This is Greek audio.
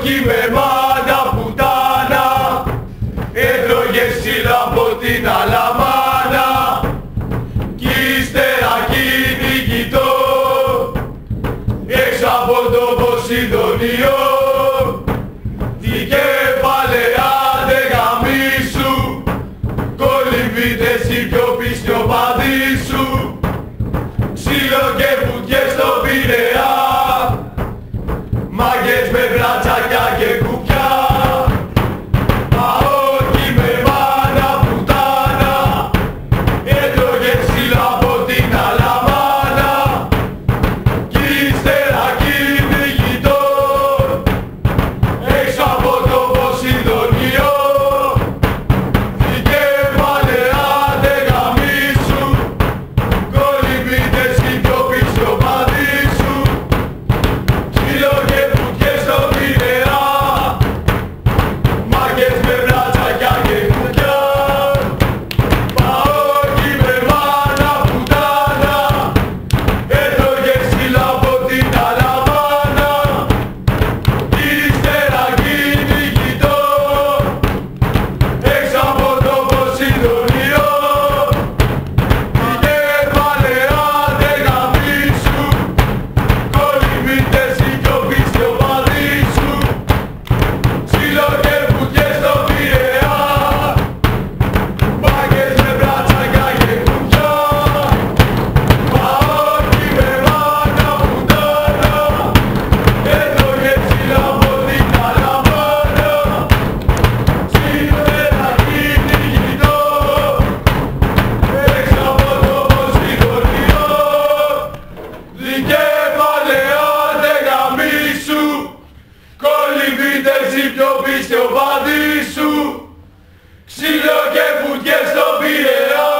όχι με μάνα πουτάνα, έτρωγες ξύλα από την Αλαμάνα κι ύστερα κυνηγητό έξω από το Ποσειδονιό. Τι κεφαλαία δε γαμίσου, κολυμπήτες οι πιο πιστιοπαδοί σου, ξύλο και βουτιές στο Πειραιά, μάγκες με μπρατσάκια και κουπιά. Μα όχι με μάνα πουτάνα, έτρωγες ξύλο από την Αλαμάνα κι ύστερα κυνηγητό έξω από το Ποσειδονιό. Τι κεφαλαία δε γαμίσου, κολυμπήτες οι πιο πιστιοπαδοί σου, ξύλο και βουτιές στο Πειραιά, μάγκες με μπρατσάκια και κουκιά. Μα όχι με μάνα πουτάνα, έτρωγες ξύλο από την Αλαμάνα κι ύστερα κυνηγητό έξω από το Ποσειδονιό. Τι κεφαλαία δε γαμίσου, κολυμπήτες οι πιο πιστιοπαδοί σου, ξύλο και βουτιές στο Πειραιά, μάγκες με μπρατσάκια και κουκιά. Μα όχι με μάνα πουτάνα, έτρωγες ξύλο από την Αλαμάνα κι ύστερα κυνηγητό έξω από το Ποσειδονιό. Τι κεφαλαία δε γαμίσου, κολυμπήτες οι πιο πιστιοπαδοί σου, ξύλο και βουτιές στο Πειραιά.